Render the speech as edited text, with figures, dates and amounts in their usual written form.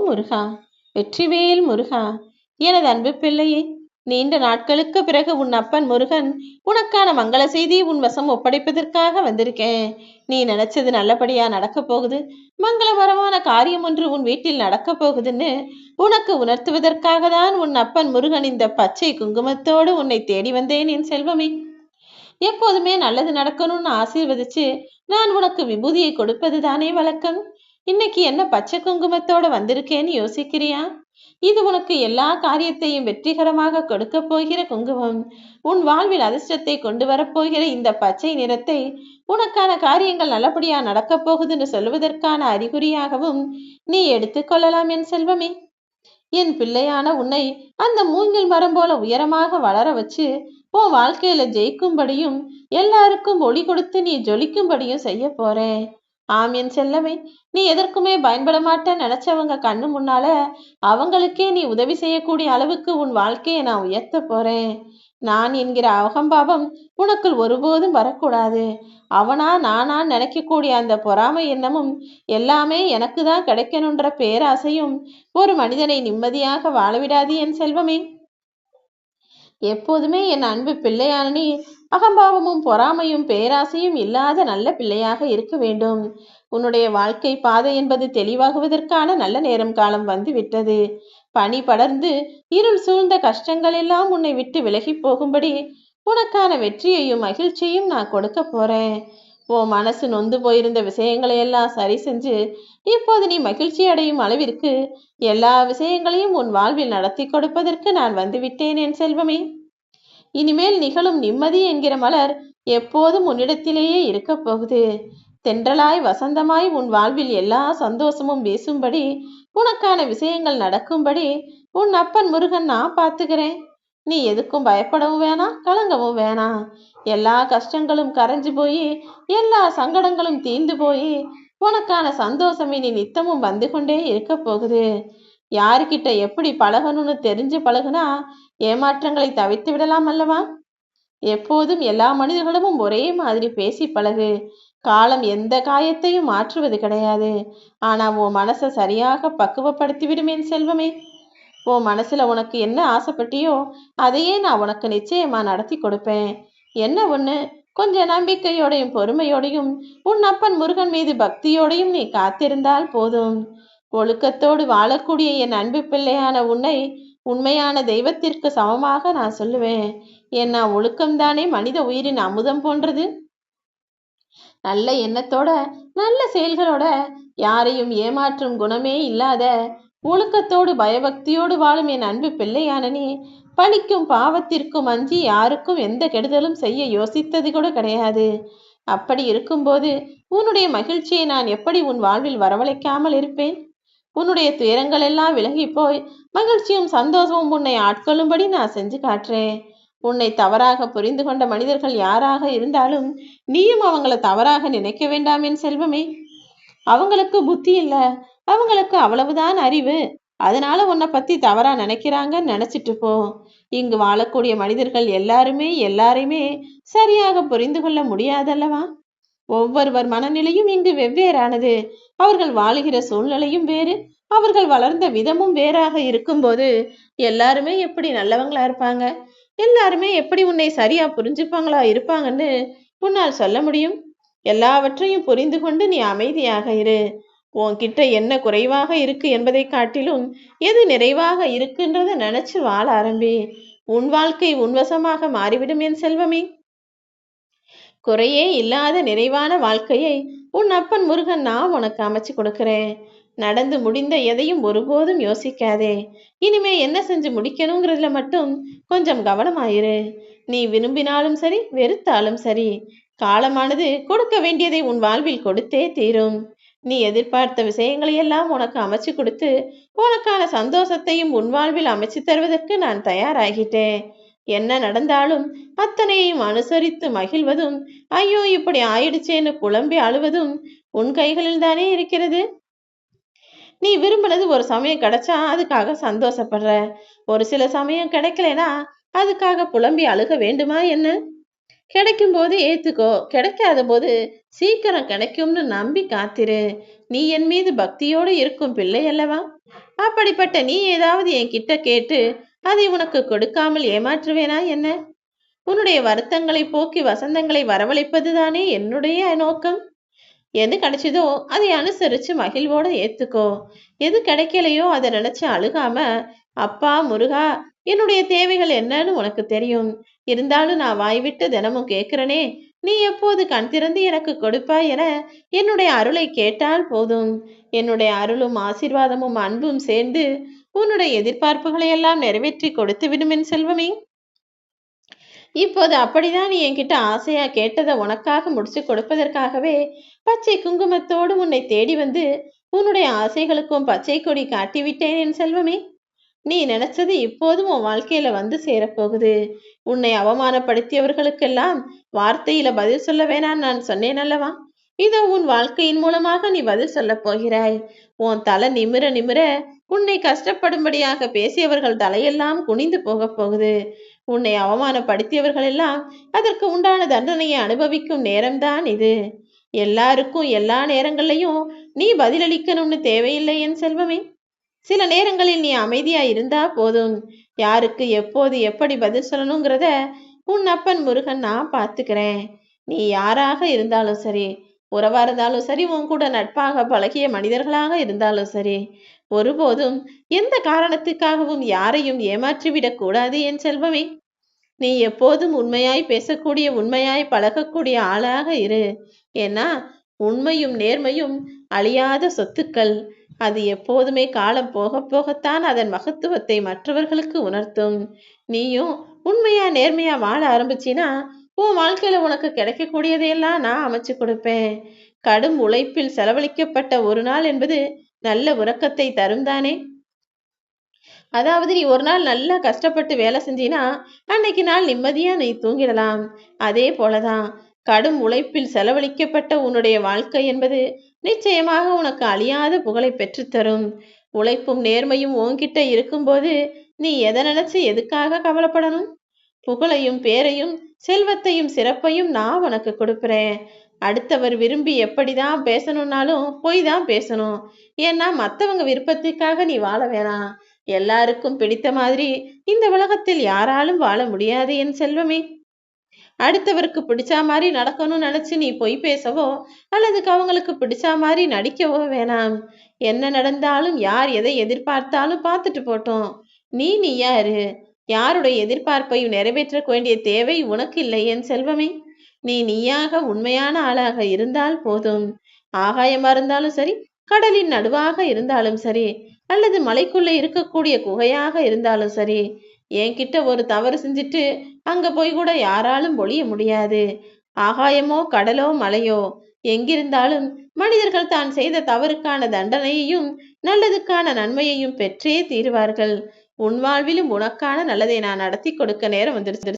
முருகா! வெற்றிவேல் முருகா! எனது அன்பு பிள்ளையே, நீண்ட நாட்களுக்கு பிறகு உன் அப்பன் முருகன் உனக்கான மங்கள செய்தி உன் வசம் ஒப்படைப்பதற்காக வந்திருக்கேன். நீ நினைச்சது நல்லபடியா நடக்க போகுது. மங்களகரமான காரியம் ஒன்று உன் வீட்டில் நடக்க போகுதுன்னு உனக்கு உணர்த்துவதற்காக தான் உன் அப்பன் முருகன் இந்த பச்சை குங்குமத்தோடு உன்னை தேடி வந்தேன் என் செல்வமே. எப்போதுமே நல்லது நடக்கணும்னு ஆசீர்வதிச்சு நான் உனக்கு விபூதியை கொடுப்பது தானே வழக்கம். இன்னைக்கு என்ன பச்சை குங்குமத்தோட வந்திருக்கேன்னு யோசிக்கிறியா? இது உனக்கு எல்லா காரியத்தையும் வெற்றிகரமாக கொடுக்க போகிற குங்குமம். உன் வாழ்வில் அதிர்ஷ்டத்தை கொண்டு வரப்போகிற இந்த பச்சை நிறத்தை உனக்கான காரியங்கள் நல்லபடியா நடக்கப் போகுதுன்னு சொல்வதற்கான அறிகுறியாகவும் நீ எடுத்துக்கொள்ளலாம் என் செல்வமே. என் பிள்ளையான உன்னை அந்த மூங்கில் மரம் போல உயரமாக வளர வச்சு உன் வாழ்க்கையில ஜெயிக்கும்படியும் எல்லாருக்கும் ஒளி கொடுத்து நீ ஜொலிக்கும்படியும் செய்ய போறேன். ஆம் என் செல்லமே, நீ எதற்குமே பயன்பட மாட்டேன்னு நினைச்சவங்க கண்ணு முன்னால அவங்களுக்கே நீ உதவி செய்யக்கூடிய அளவுக்கு உன் வாழ்க்கையை நான் உயர்த்த போறேன். நான் என்கிற அகம்பாவம் உனக்குள் ஒருபோதும் வரக்கூடாது. அவனா நானா நினைக்கக்கூடிய அந்த பொறாமை எண்ணமும் எல்லாமே எனக்கு தான் கிடைக்கணுன்ற பேராசையும் ஒரு மனிதனை நிம்மதியாக வாழவிடாது என் செல்வமே. எப்போதுமே என் அன்பு பிள்ளையான நீ அகம்பாவமும் பொறாமையும் பேராசையும் இல்லாத நல்ல பிள்ளையாக இருக்க வேண்டும். உன்னுடைய வாழ்க்கை பாதை என்பது தெளிவாகுவதற்கான நல்ல நேரம் காலம் வந்து விட்டது. பனி படர்ந்து இருள் சூழ்ந்த கஷ்டங்கள் எல்லாம் உன்னை விட்டு விலகி போகும்படி உனக்கான வெற்றியையும் மகிழ்ச்சியையும் நான் கொடுக்க போறேன். உன் மனசு நொந்து போயிருந்த விஷயங்களை எல்லாம் சரி செஞ்சு இப்போது நீ மகிழ்ச்சி அடையும் அளவிற்கு எல்லா விஷயங்களையும் உன் வாழ்வில் நடத்தி கொடுப்பதற்கு நான் வந்துவிட்டேன் என் செல்வமே. இனிமேல் நிகழும் நிம்மதி என்கிற மலர் எப்போதும் உன்னிடத்திலேயே இருக்க போகுது. தென்றலாய் வசந்தமாய் உன் வாழ்வில் எல்லா சந்தோஷமும் வீசும்படி உனக்கான விஷயங்கள் நடக்கும்படி உன் அப்பன் முருகன் நான் பார்த்துக்கிறேன். நீ எதுக்கும் பயப்படவும் வேணாம், கலங்கவும் வேணாம். எல்லா கஷ்டங்களும் கரைஞ்சு போய் எல்லா சங்கடங்களும் தீர்ந்து போய் உனக்கான சந்தோஷம் இனி நித்தமும் வந்து கொண்டே இருக்க போகுது. யாருக்கிட்ட எப்படி பழகணும்னு தெரிஞ்சு பழகுனா ஏமாற்றங்களை தவிர்த்து விடலாம் அல்லவா? எப்போதும் எல்லா மனிதர்களும் ஒரே மாதிரி பேசி பழகு. காலம் எந்த காயத்தையும் மாற்றுவது கிடையாது. ஆனா உன் மனசை சரியாக பக்குவப்படுத்தி விடுமேன் செல்வமே. உன் மனசுல உனக்கு என்ன ஆசைப்பட்டியோ அதையே நான் உனக்கு நிச்சயமா நடத்தி கொடுப்பேன். என்ன ஒண்ணு, கொஞ்சம் நம்பிக்கையோடையும் பொறுமையோடையும் உன் அப்பன் முருகன் மீது பக்தியோடையும் நீ காத்திருந்தால் போதும். ஒழுக்கத்தோடு வாழக்கூடிய என் அன்பு பிள்ளையான உன்னை உண்மையான தெய்வத்திற்கு சமமாக நான் சொல்லுவேன். ஏன்னா ஒழுக்கம்தானே மனித உயிரின் அமுதம் போன்றது. நல்ல எண்ணத்தோட நல்ல செயல்களோட யாரையும் ஏமாற்றும் குணமே இல்லாத ஒழுக்கத்தோடு பயபக்தியோடு வாழும் என் அன்பு பிள்ளையான நீ பழிக்கும் பாவத்திற்கும் அஞ்சி யாருக்கும் எந்த கெடுதலும் செய்ய யோசித்தது கூட கிடையாது. அப்படி இருக்கும்போது உன்னுடைய மகிழ்ச்சியை நான் எப்படி உன் வாழ்வில் வரவழைக்காமல் இருப்பேன்? உன்னுடைய துயரங்கள் எல்லாம் விலகி போய் மகிழ்ச்சியும் சந்தோஷமும் உன்னை ஆட்கொள்ளும்படி நான் செஞ்சு காட்டுறேன். உன்னை தவறாக புரிந்து கொண்ட மனிதர்கள் யாராக இருந்தாலும் நீயும் அவங்கள தவறாக நினைக்க வேண்டாம் என் செல்வமே. அவங்களுக்கு புத்தி இல்ல, அவங்களுக்கு அவ்வளவுதான் அறிவு. அதனால உன்னை பத்தி தவறா நினைக்கிறாங்கன்னு நினைச்சிட்டு போ. இங்கு வாழக்கூடிய மனிதர்கள் எல்லாருமே எல்லாரையுமே சரியாக புரிந்து கொள்ள முடியாதல்லவா? ஒவ்வொருவர் மனநிலையும் இங்கு வெவ்வேறானது. அவர்கள் வாழுகிற சூழ்நிலையும் வேறு, அவர்கள் வளர்ந்த விதமும் வேறாக இருக்கும்போது எல்லாருமே எப்படி நல்லவங்களா இருப்பாங்க, எல்லாருமே எப்படி உன்னை சரியா புரிஞ்சுப்பாங்களா இருப்பாங்கன்னு உன்னால் சொல்ல முடியும்? எல்லாவற்றையும் புரிந்து கொண்டு நீ அமைதியாக இரு. உன்கிட்ட என்ன குறைவாக இருக்கு என்பதை காட்டிலும் எது நிறைவாக இருக்குன்றத நினைச்சு வாழ ஆரம்பி. உன் வாழ்க்கை உன்வசமாக மாறிவிடும் என் செல்வமே. குறையே இல்லாத நிறைவான வாழ்க்கையை உன் அப்பன் முருகன் நான் உனக்கு அமைச்சு கொடுக்கிறேன். நடந்து முடிந்த எதையும் ஒருபோதும் யோசிக்காதே. இனிமே என்ன செஞ்சு முடிக்கணுங்கிறதுல மட்டும் கொஞ்சம் கவனமாயிரு. நீ விரும்பினாலும் சரி, வெறுத்தாலும் சரி, காலமானது கொடுக்க வேண்டியதை உன் வாழ்வில் கொடுத்தே தீரும். நீ எதிர்பார்த்த விஷயங்களை எல்லாம் உனக்கு அமைச்சு கொடுத்து உனக்கான சந்தோஷத்தையும் உன் வாழ்வில் அமைச்சு தருவதற்கு நான் தயாராகிட்டேன். என்ன நடந்தாலும் அத்தனையையும் அனுசரித்து மகிழ்வதும், ஐயோ இப்படி ஆயிடுச்சேன்னு புலம்பி அழுவதும் உன் கைகளில் தானே இருக்கிறது. நீ விரும்பினது ஒரு சமயம் கிடைச்சா அதுக்காக சந்தோஷப்படுற, ஒரு சில சமயம் கிடைக்கலனா அதுக்காக புலம்பி அழுக வேண்டுமா என்ன? கிடைக்கும் போது ஏத்துக்கோ, கிடைக்காத போது சீக்கிரம் கிடைக்கும்னு நம்பி காத்திரு. நீ என் மீது பக்தியோடு இருக்கும் பிள்ளை அல்லவா? அப்படிப்பட்ட நீ ஏதாவது என்கிட்ட கேட்டு அதை உனக்கு கொடுக்காமல் ஏமாற்றுவேனா என்ன? உன்னுடைய வருத்தங்களை போக்கி வசந்தங்களை வரவழைப்பதுதானே என்னுடைய நோக்கம். எது கிடைச்சதோ அதை அனுசரிச்சு மகிழ்வோட ஏத்துக்கோ. எது கிடைக்கலையோ அதை நினைச்சு அழுகாம, அப்பா முருகா, என்னுடைய தேவைகள் என்னன்னு உனக்கு தெரியும், இருந்தாலும் நான் வாய்விட்டு தினமும் கேட்கிறனே, நீ எப்போது கண் திறந்து எனக்கு கொடுப்பாய் என என்னுடைய அருளை கேட்டால் போதும். என்னுடைய அருளும் ஆசீர்வாதமும் அன்பும் சேர்ந்து உன்னுடைய எதிர்பார்ப்புகளை எல்லாம் நிறைவேற்றி கொடுத்து விடும் என் செல்வமே. இப்போது அப்படிதான் நீ என்கிட்ட ஆசையா கேட்டதை உனக்காக முடிச்சு கொடுப்பதற்காகவே பச்சை குங்குமத்தோடு உன்னை தேடி வந்து உன்னுடைய ஆசைகளுக்கும் பச்சை கொடி காட்டிவிட்டேன் என் செல்வமே. நீ நினைச்சது இப்போதும் உன் வாழ்க்கையில வந்து சேரப்போகுது. உன்னை அவமானப்படுத்தியவர்களுக்கெல்லாம் வார்த்தையில பதில் சொல்ல வேணாம் நான் சொன்னேன் அல்லவா? இதோ உன் வாழ்க்கையின் மூலமாக நீ பதில் சொல்ல போகிறாய். உன் தலை நிமிர நிமிர உன்னை கஷ்டப்படும்படியாக பேசியவர்கள் தலையெல்லாம் குனிந்து போக போகுது. உன்னை அவமானப்படுத்தியவர்கள் எல்லாம் அதற்கு உண்டான தண்டனையை அனுபவிக்கும் நேரம்தான் இது. எல்லாருக்கும் எல்லா நேரங்கள்லையும் நீ பதிலளிக்கணும்னு தேவையில்லை என் செல்வமே. சில நேரங்களில் நீ அமைதியா இருந்தா போதும். யாருக்கு எப்போது எப்படி பதில் சொல்லணுங்கிறத உன் அப்பன் முருகன் நான் பார்த்துக்கிறேன். நீ யாராக இருந்தாலும் சரி, உறவா இருந்தாலும் சரி, உன் கூட நட்பாக பழகிய மனிதர்களாக இருந்தாலும் சரி, ஒருபோதும் எந்த காரணத்துக்காகவும் யாரையும் ஏமாற்றிவிடக் கூடாது என் செல்வமே. நீ எப்போதும் உண்மையாய் பேசக்கூடிய, உண்மையாய் பழகக்கூடிய ஆளாக இரு. ஏன்னா உண்மையும் நேர்மையும் அழியாத சொத்துக்கள். அது எப்போதுமே காலம் போக போகத்தான் அதன் மகத்துவத்தை மற்றவர்களுக்கு உணர்த்தும். நீயும் உண்மையா நேர்மையா வாழ ஆரம்பிச்சினா உன் வாழ்க்கையில உனக்கு கிடைக்கக்கூடியதையெல்லாம் நான் அமைச்சு கொடுப்பேன். கடும் உழைப்பில் செலவழிக்கப்பட்ட ஒரு நாள் என்பது நல்ல உறக்கத்தை தரும் தானே. அதாவது நீ ஒரு நாள் நல்லா கஷ்டப்பட்டு வேலை செஞ்சினா அன்னைக்கு நாள் நிம்மதியா நீ தூங்கிடலாம். அதே போலதான் கடும் உழைப்பில் செலவழிக்கப்பட்ட உன்னுடைய வாழ்க்கை என்பது நிச்சயமாக உனக்கு அழியாத புகழை பெற்றுத்தரும். உழைப்பும் நேர்மையும் உன்கிட்ட இருக்கும்போது நீ எதை நினைச்சு எதுக்காக கவலைப்படணும்? புகழையும் பேரையும் செல்வத்தையும் சிறப்பையும் நான் உனக்கு கொடுக்குறேன். அடுத்தவர் விரும்பி எப்படிதான் பேசணும்னாலும் போய் தான் பேசணும். ஏன்னா மற்றவங்க விருப்பத்துக்காக நீ வாழ வேணாம். எல்லாருக்கும் பிடித்த மாதிரி இந்த உலகத்தில் யாராலும் வாழ முடியாது என் செல்வமே. அடுத்தவருக்கு பிடிச்சா மாதிரி நடக்கணும்னு நினைச்சு நீ பொய் பேசவோ அல்லது அவங்களுக்கு பிடிச்சா மாதிரி நடிக்கவோ வேணாம். என்ன நடந்தாலும் யார் எதை எதிர்பார்த்தாலும் பார்த்துட்டு போட்டோம். நீயா இரு. யாருடைய எதிர்பார்ப்பையும் நிறைவேற்ற வேண்டிய தேவை உனக்கு இல்லை என் செல்வமே. நீயாக உண்மையான ஆளாக இருந்தால் போதும். ஆகாயமா இருந்தாலும் சரி, கடலின் நடுவாக இருந்தாலும் சரி, அல்லது மலைக்குள்ள இருக்கக்கூடிய குகையாக இருந்தாலும் சரி, என்கிட்ட ஒரு தவறு செஞ்சுட்டு அங்க போய் கூட யாராலும் ஒழிய முடியாது. ஆகாயமோ கடலோ மலையோ எங்கிருந்தாலும் மனிதர்கள் தான் செய்த தவறுக்கான தண்டனையையும் நல்லதுக்கான நன்மையையும் பெற்றே தீருவார்கள். உன் வாழ்விலும் உனக்கான நல்லதை நான் நடத்தி கொடுக்க நேரம் வந்துருச்சு.